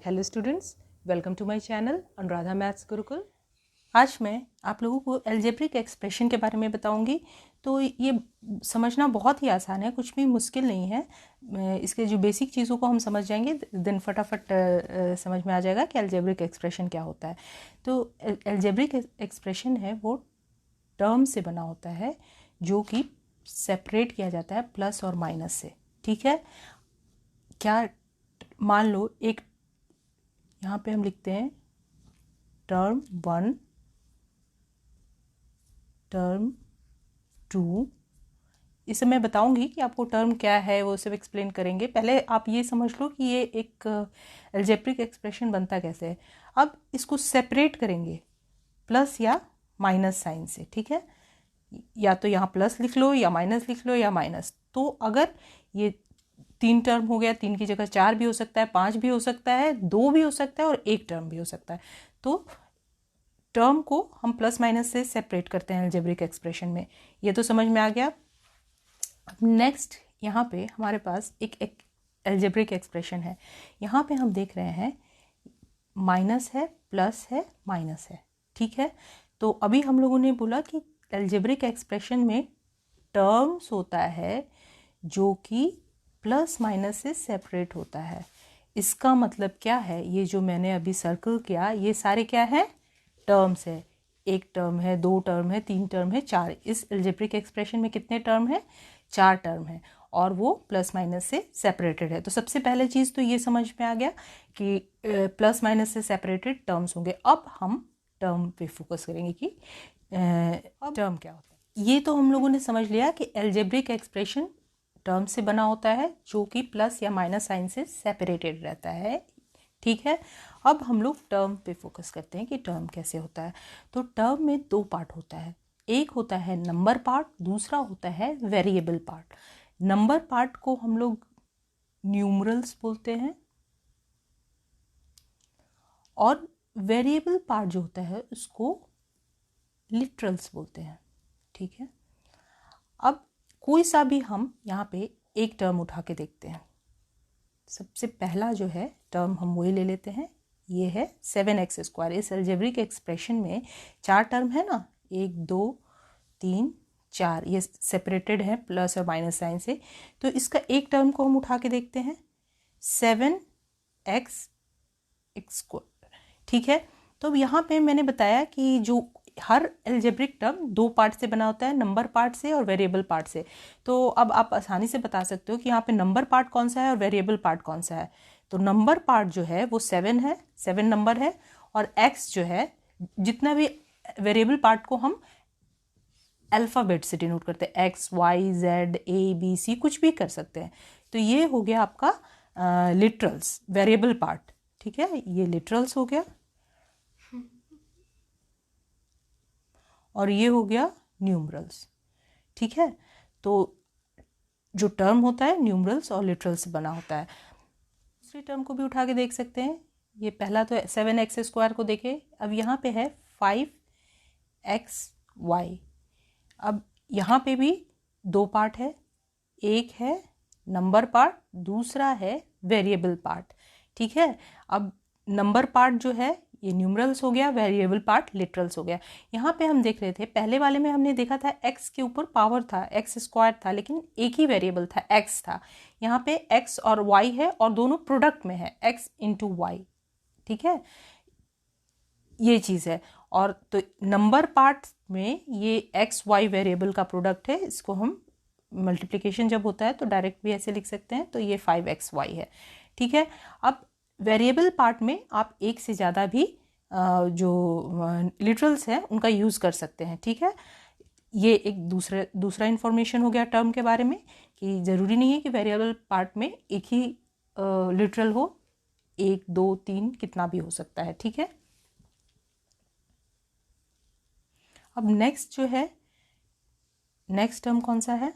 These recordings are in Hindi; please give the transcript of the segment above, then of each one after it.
Hello students, welcome to my channel Anuradha maths Gurukul. आज मैं आप लोगों को अलजेब्रिक एक्सप्रेशन के बारे में बताऊंगी। तो ये समझना बहुत ही आसान है, कुछ भी मुश्किल नहीं है। इसके जो बेसिक चीज़ों को हम समझ जाएंगे देन फटाफट समझ में आ जाएगा कि अलजेब्रिक एक्सप्रेशन क्या होता है। तो अलजेब्रिक एक्सप्रेशन है वो टर्म से बना होता है जो कि सेपरेट किया जाता है प्लस और माइनस से। ठीक है, क्या मान लो एक यहाँ पे हम लिखते हैं टर्म 1, टर्म 2। इसे मैं बताऊंगी कि आपको टर्म क्या है, वो सब एक्सप्लेन करेंगे। पहले आप ये समझ लो कि ये एक अलजेब्रिक एक्सप्रेशन बनता कैसे है। अब इसको सेपरेट करेंगे प्लस या माइनस साइन से। ठीक है, या तो यहाँ प्लस लिख लो या माइनस लिख लो या माइनस। तो अगर ये 3 टर्म हो गया, 3 की जगह 4 भी हो सकता है, 5 भी हो सकता है, 2 भी हो सकता है और 1 टर्म भी हो सकता है। तो टर्म को हम प्लस माइनस से सेपरेट करते हैं अलजेब्रिक एक्सप्रेशन में। ये तो समझ में आ गया। अब नेक्स्ट यहाँ पे हमारे पास एक अलजेब्रिक एक्सप्रेशन है। यहाँ पे हम देख रहे हैं माइनस है, प्लस है, माइनस है। ठीक है, तो अभी हम लोगों ने बोला कि अलजेब्रिक एक्सप्रेशन में टर्म्स होता है जो कि प्लस माइनस से सेपरेट होता है। इसका मतलब क्या है, ये जो मैंने अभी सर्कल किया ये सारे क्या है, टर्म्स है। 1 टर्म है, 2 टर्म है, 3 टर्म है, 4। इस अलजेब्रिक एक्सप्रेशन में कितने टर्म है, 4 टर्म है और वो प्लस माइनस से सेपरेटेड है। तो सबसे पहले चीज़ तो ये समझ में आ गया कि प्लस माइनस से सेपरेटेड टर्म्स होंगे। अब हम टर्म पे फोकस करेंगे कि टर्म क्या होता है। ये तो हम लोगों ने समझ लिया कि अलजेब्रिक एक्सप्रेशन टर्म से बना होता है जो कि प्लस या माइनस साइन से सेपरेटेड रहता है। ठीक है, अब हम लोग टर्म पे फोकस करते हैं कि टर्म कैसे होता है। तो टर्म में 2 पार्ट होता है, एक होता है नंबर पार्ट, दूसरा होता है वेरिएबल पार्ट। नंबर पार्ट को हम लोग न्यूमरल्स बोलते हैं और वेरिएबल पार्ट जो होता है उसको लिटरल्स बोलते हैं। ठीक है, अब कोई सा भी हम यहाँ पे एक टर्म उठा के देखते हैं। सबसे पहला जो है टर्म हम वही ले लेते हैं, ये है 7x²। इस अलजेब्रिक एक्सप्रेशन में 4 टर्म है ना, 1 2 3 4, ये सेपरेटेड है प्लस और माइनस साइन से। तो इसका एक टर्म को हम उठा के देखते हैं 7x²। ठीक है, तो अब यहाँ पे मैंने बताया कि जो हर अलजेब्रिक टर्म 2 पार्ट से बना होता है, नंबर पार्ट से और वेरिएबल पार्ट से। तो अब आप आसानी से बता सकते हो कि यहाँ पे नंबर पार्ट कौन सा है और वेरिएबल पार्ट कौन सा है। तो नंबर पार्ट जो है वो 7 है, 7 नंबर है, और x जो है, जितना भी वेरिएबल पार्ट को हम अल्फ़ाबेट से डिनोट करते हैं, x y z a b c, कुछ भी कर सकते हैं। तो ये हो गया आपका लिटरल्स, वेरिएबल पार्ट। ठीक है, ये लिटरल्स हो गया और ये हो गया न्यूमरल्स। ठीक है, तो जो टर्म होता है न्यूमरल्स और लिटरल्स से बना होता है। दूसरी टर्म को भी उठा के देख सकते हैं। ये पहला तो 7x² को देखें। अब यहाँ पे है 5xy। अब यहाँ पे भी 2 पार्ट है, एक है नंबर पार्ट, दूसरा है वेरिएबल पार्ट। ठीक है, अब नंबर पार्ट जो है ये न्यूमरल्स हो गया, वेरिएबल पार्ट लिटरल्स हो गया। यहाँ पे हम देख रहे थे, पहले वाले में हमने देखा था x के ऊपर पावर था, x² था, लेकिन एक ही वेरिएबल था, x था। यहाँ पे x और y है और दोनों प्रोडक्ट में है, x इंटू y। ठीक है, ये चीज़ है। और तो नंबर पार्ट में ये एक्स वाई वेरिएबल का प्रोडक्ट है, इसको हम मल्टीप्लिकेशन जब होता है तो डायरेक्ट भी ऐसे लिख सकते हैं। तो ये 5xy है। ठीक है, अब वेरिएबल पार्ट में आप एक से ज़्यादा भी जो लिटरल्स हैं उनका यूज़ कर सकते हैं। ठीक है, ये एक दूसरा इन्फॉर्मेशन हो गया टर्म के बारे में कि ज़रूरी नहीं है कि वेरिएबल पार्ट में एक ही लिटरल हो, 1 2 3 कितना भी हो सकता है। ठीक है, अब नेक्स्ट जो है, नेक्स्ट टर्म कौन सा है,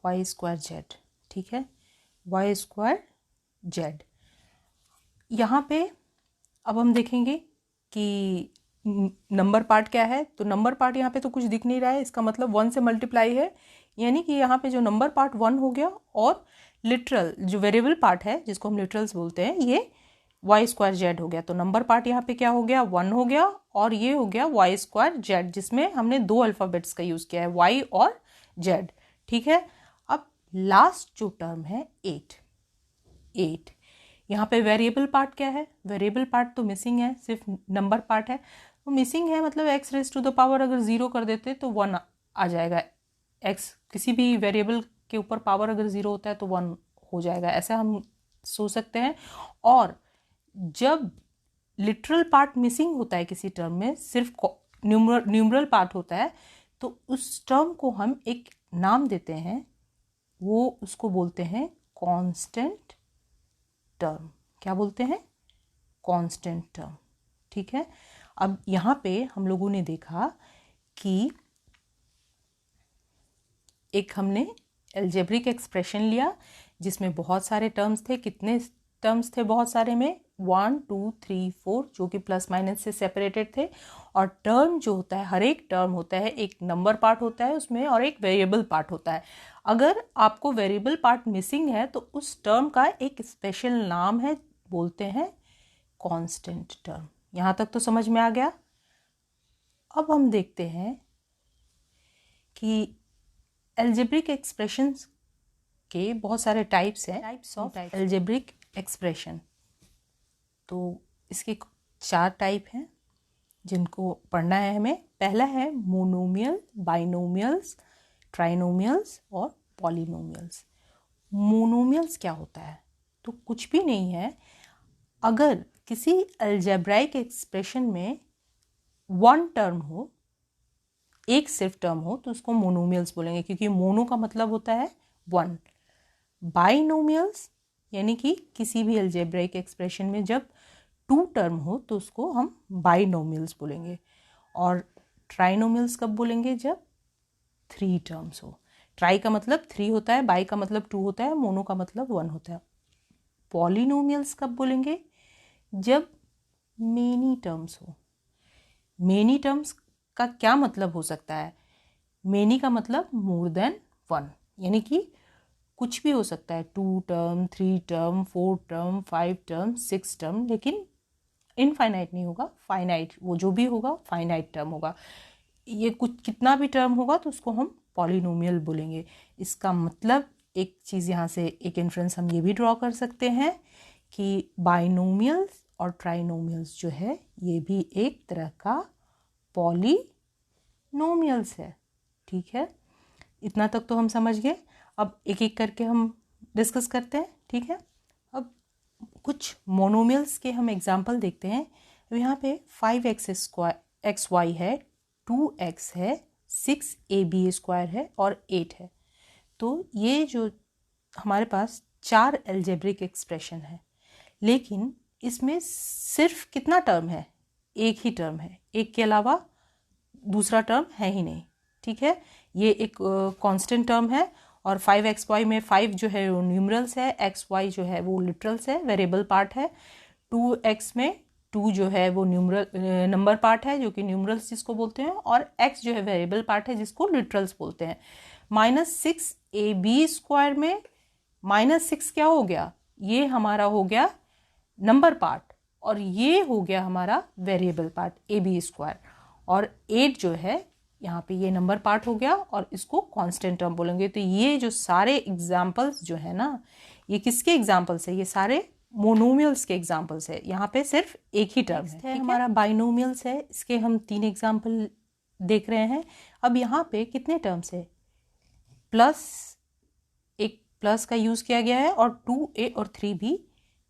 y²z। ठीक है, y²z। यहाँ पे अब हम देखेंगे कि नंबर पार्ट क्या है। तो नंबर पार्ट यहाँ पे तो कुछ दिख नहीं रहा है, इसका मतलब 1 से मल्टीप्लाई है, यानी कि यहाँ पे जो नंबर पार्ट 1 हो गया और लिटरल जो वेरिएबल पार्ट है जिसको हम लिटरल्स बोलते हैं ये वाई स्क्वायर जेड हो गया, तो नंबर पार्ट यहाँ पे क्या हो गया 1 हो गया, और ये हो गया वाई स्क्वायर जेड जिसमें हमने 2 अल्फ़ाबेट्स का यूज़ किया है वाई और जेड। ठीक है, अब लास्ट जो टर्म है 8 यहाँ पे वेरिएबल पार्ट क्या है, वेरिएबल पार्ट तो मिसिंग है, सिर्फ नंबर पार्ट है, तो मिसिंग है मतलब x raise to the power अगर 0 कर देते तो 1 आ जाएगा। x किसी भी वेरिएबल के ऊपर पावर अगर 0 होता है तो 1 हो जाएगा, ऐसा हम सोच सकते हैं। और जब लिटरल पार्ट मिसिंग होता है किसी टर्म में, सिर्फ न्यूमरल पार्ट होता है, तो उस टर्म को हम एक नाम देते हैं, वो उसको बोलते हैं कांस्टेंट टर्म। क्या बोलते हैं? Constant term. ठीक है, अब यहाँ पे हम लोगों ने देखा कि एक हमने एल्जेब्रिक एक्सप्रेशन लिया जिसमें बहुत सारे टर्म्स थे। कितने टर्म्स थे बहुत सारे में? 1 2 3 4 जो कि प्लस माइनस से सेपरेटेड थे। और टर्म जो होता है, हर एक टर्म होता है, एक नंबर पार्ट होता है उसमें और एक वेरिएबल पार्ट होता है। अगर आपको वेरिएबल पार्ट मिसिंग है तो उस टर्म का एक स्पेशल नाम है, बोलते हैं कांस्टेंट टर्म। यहाँ तक तो समझ में आ गया। अब हम देखते हैं कि एल्जेब्रिक एक्सप्रेशंस के बहुत सारे टाइप्स हैं, टाइप्स ऑफ एल्जेब्रिक एक्सप्रेशन। तो इसके 4 टाइप हैं जिनको पढ़ना है हमें। पहला है मोनोमियल, बाइनोमियल्स, ट्राइनोमियल्स और पॉलिनोमियल्स। मोनोमियल्स क्या होता है? तो कुछ भी नहीं है, अगर किसी अलजेब्राइक एक्सप्रेशन में 1 टर्म हो, एक सिर्फ टर्म हो, तो उसको मोनोमियल्स बोलेंगे, क्योंकि मोनो का मतलब होता है 1। बाइनोमियल्स यानी कि किसी भी अलजेब्राइक एक्सप्रेशन में जब 2 टर्म हो तो उसको हम बाइनोमियल्स बोलेंगे। और ट्राइनोमियल्स कब बोलेंगे? जब 3 टर्म्स हो। ट्राई का मतलब 3 होता है, बाई का मतलब 2 होता है, मोनो का मतलब 1 होता है। पॉलिनोमियल्स कब बोलेंगे? जब मेनी टर्म्स हो। मेनी टर्म्स का क्या मतलब हो सकता है? मेनी का मतलब मोर देन 1, यानी कि कुछ भी हो सकता है, 2 term, 3 term, 4 term, 5 term, 6 term, लेकिन इनफाइनाइट नहीं होगा, फाइनाइट। वो जो भी होगा फाइनाइट टर्म होगा। ये कुछ कितना भी टर्म होगा तो उसको हम पॉलिनोमियल बोलेंगे। इसका मतलब एक चीज़ यहाँ से एक इन्फ्रेंस हम ये भी ड्रॉ कर सकते हैं कि बाइनोमियल्स और ट्राइनोमियल्स जो है ये भी एक तरह का पॉलिनोमियल्स है। ठीक है, इतना तक तो हम समझ गए। अब एक एक करके हम डिस्कस करते हैं। ठीक है, अब कुछ मोनोमियल्स के हम एग्जाम्पल देखते हैं। यहाँ पे 5x² है, 2x है, 6ab² है और 8 है। तो ये जो हमारे पास 4 एल्जेब्रिक एक्सप्रेशन है, लेकिन इसमें सिर्फ कितना टर्म है? एक ही टर्म है, एक के अलावा दूसरा टर्म है ही नहीं। ठीक है, ये एक कांस्टेंट टर्म है। और 5xy में 5 जो है वो न्यूमरल्स है, xy जो है वो लिटरल्स है, वेरिएबल पार्ट है। 2x में 2 जो है वो नंबर पार्ट है जो कि न्यूमरल्स जिसको बोलते हैं, और x जो है वेरिएबल पार्ट है जिसको लिटरल्स बोलते हैं। -6ab² में -6 क्या हो गया? ये हमारा हो गया नंबर पार्ट, और ये हो गया हमारा वेरिएबल पार्ट ab²। और 8 जो है यहाँ पे ये नंबर पार्ट हो गया और इसको कांस्टेंट टर्म बोलेंगे। तो ये जो सारे एग्जाम्पल्स जो है ना, ये किसके एग्जाम्पल्स है? ये सारे मोनोमियल्स के एग्जाम्पल्स है। यहाँ पे सिर्फ एक ही टर्म है, हमारा बाइनोमियल्स है। इसके हम 3 एग्जाम्पल देख रहे हैं। अब यहाँ पे कितने टर्म्स है? एक प्लस का यूज़ किया गया है, और 2a और 3 भी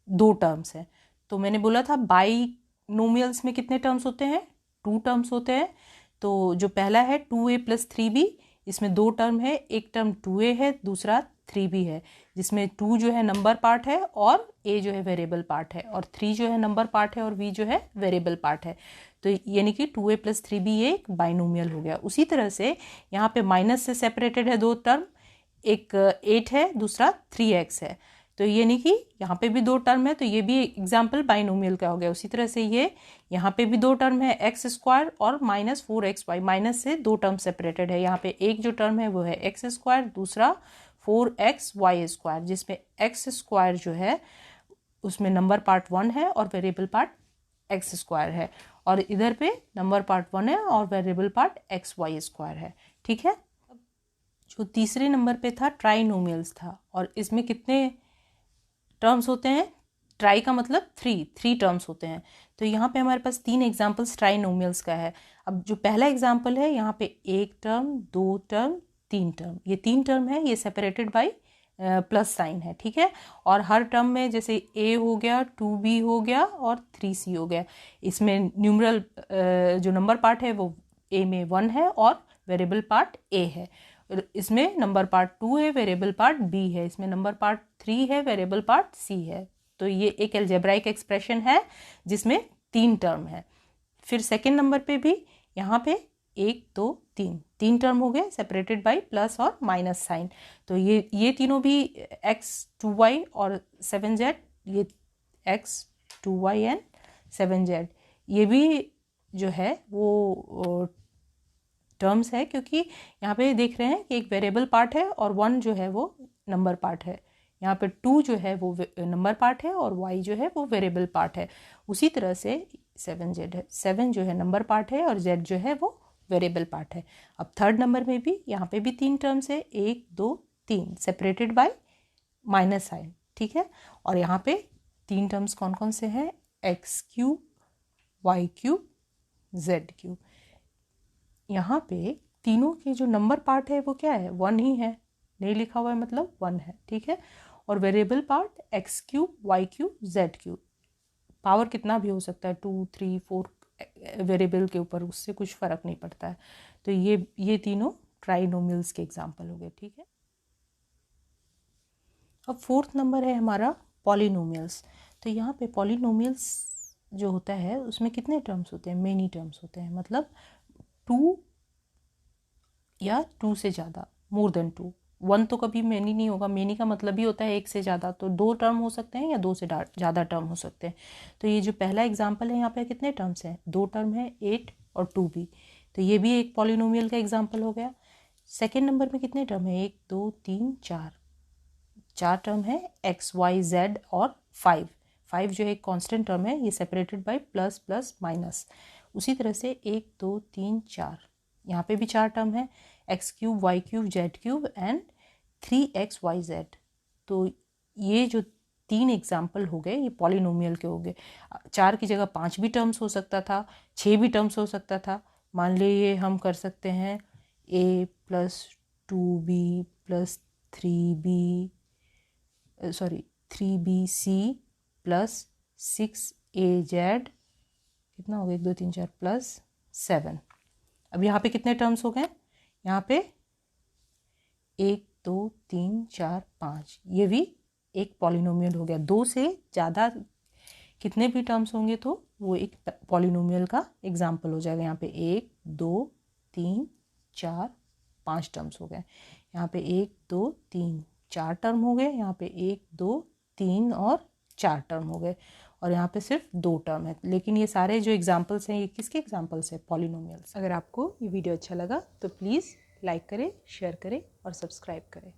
2 टर्म्स है। तो मैंने बोला था बाइनोमियल्स में कितने टर्म्स होते हैं? 2 टर्म्स होते हैं। तो जो पहला है 2a + 3b, इसमें 2 टर्म है, एक टर्म 2a है, दूसरा 3b है, जिसमें 2 जो है नंबर पार्ट है और a जो है वेरिएबल पार्ट है, और 3 जो है नंबर पार्ट है और b जो है वेरिएबल पार्ट है। तो यानी कि 2a + 3b ये एक बाइनोमियल हो गया। उसी तरह से यहाँ पे माइनस से सेपरेटेड है 2 टर्म, एक 8 है, दूसरा 3x है। तो यानी कि यहाँ पे भी 2 टर्म है, तो ये भी एग्जाम्पल बाइनोमियल का हो गया। उसी तरह से ये यहाँ पे भी 2 टर्म है, x² और -4xy, माइनस से 2 टर्म सेपरेटेड है। यहाँ पे एक जो टर्म है वो है x², दूसरा 4xy², जिसमें x स्क्वायर जो है उसमें नंबर पार्ट 1 है और वेरिएबल पार्ट x² है, और इधर पे नंबर पार्ट 1 है और वेरिएबल पार्ट xy² है। ठीक है। जो तीसरे नंबर पे था ट्राइनोमियल्स था, और इसमें कितने टर्म्स होते हैं? ट्राई का मतलब थ्री टर्म्स होते हैं। तो यहाँ पे हमारे पास 3 एग्जाम्पल्स ट्राइनोमियल्स का है। अब जो पहला एग्जाम्पल है यहाँ पे 1 टर्म, 2 टर्म, 3 टर्म, ये 3 टर्म है, ये सेपरेटेड बाय प्लस साइन है। ठीक है। और हर टर्म में जैसे a हो गया, 2b हो गया और 3c हो गया। इसमें न्यूमरल जो नंबर पार्ट है वो a में 1 है और वेरिएबल पार्ट a है। इसमें नंबर पार्ट 2 है, वेरिएबल पार्ट b है। इसमें नंबर पार्ट 3 है, वेरिएबल पार्ट c है। तो ये एक अलजेब्राइक एक्सप्रेशन है जिसमें 3 टर्म है। फिर सेकेंड नंबर पे भी यहाँ पे 1 2 3 टर्म हो गए, सेपरेटेड बाय प्लस और माइनस साइन। तो ये तीनों भी x 2y और 7z, ये x 2y एंड 7z, ये भी जो है वो टर्म्स है, क्योंकि यहाँ पे देख रहे हैं कि एक वेरिएबल पार्ट है और 1 जो है वो नंबर पार्ट है। यहाँ पे 2 जो है वो नंबर पार्ट है और y जो है वो वेरिएबल पार्ट है। उसी तरह से 7z है, 7 जो है नंबर पार्ट है और z जो है वो वेरिएबल पार्ट है। अब थर्ड नंबर में भी यहाँ पे भी 3 टर्म्स है, 1 2 3, सेपरेटेड बाय माइनस साइन। ठीक है। और यहाँ पे 3 टर्म्स कौन कौन से हैं? x³ y³ z³। यहाँ पे तीनों के जो नंबर पार्ट है वो क्या है? 1 ही है, नहीं लिखा हुआ है मतलब 1 है। ठीक है। और variable part x³ y³ z³, power कितना भी हो सकता है, 2 3 4 वेरिएबल के ऊपर, उससे कुछ फ़र्क नहीं पड़ता है। तो ये तीनों ट्राइनोमियल्स के एग्जाम्पल हो गए। ठीक है। अब फोर्थ नंबर है हमारा पॉलिनोमियल्स। तो यहाँ पे पॉलिनोमियल्स जो होता है उसमें कितने टर्म्स होते हैं? मेनी टर्म्स होते हैं, मतलब 2 या 2 से ज़्यादा, मोर देन 2। 1 तो कभी मेनी नहीं होगा, मेनी का मतलब ही होता है 1 से ज़्यादा। तो 2 टर्म हो सकते हैं या 2 से ज़्यादा टर्म हो सकते हैं। तो ये जो पहला एग्जाम्पल है यहाँ पे कितने टर्म्स हैं? 2 टर्म है, 8 और 2b। तो ये भी एक पॉलिनोमियल का एग्जाम्पल हो गया। सेकेंड नंबर में कितने टर्म है? 1 2 3 4 टर्म है, x y z और 5 जो है एक कॉन्स्टेंट टर्म है, ये separated by plus plus minus. उसी तरह से 1 2 3 4, यहाँ पे भी 4 टर्म है, x³ y³ z³ and 3x y z। तो ये जो 3 एग्जाम्पल हो गए ये पॉलिनोमियल के हो गए। 4 की जगह 5 भी टर्म्स हो सकता था, 6 भी टर्म्स हो सकता था। मान लीजिए हम कर सकते हैं a + 2b + 3bc + 6az, कितना हो गया? 1 2 3 4 + 7। अब यहाँ पे कितने टर्म्स हो गए? यहाँ पे 1 2 3 4 5, ये भी एक पॉलिनोमियल हो गया। 2 से ज़्यादा कितने भी टर्म्स होंगे तो वो एक पॉलिनोमियल का एग्जाम्पल हो जाएगा। यहाँ पे 1 2 3 4 5 टर्म्स हो गए। यहाँ पे 1 2 3 4 टर्म हो गए। यहाँ पे 1 2 3 और 4 टर्म हो गए। और यहाँ पे सिर्फ 2 टर्म है। लेकिन ये सारे जो एग्जाम्पल्स हैं ये किसके एग्जाम्पल्स हैं? पॉलिनोमियल्स। अगर आपको ये वीडियो अच्छा लगा तो प्लीज़ लाइक करें, शेयर करें और सब्सक्राइब करें।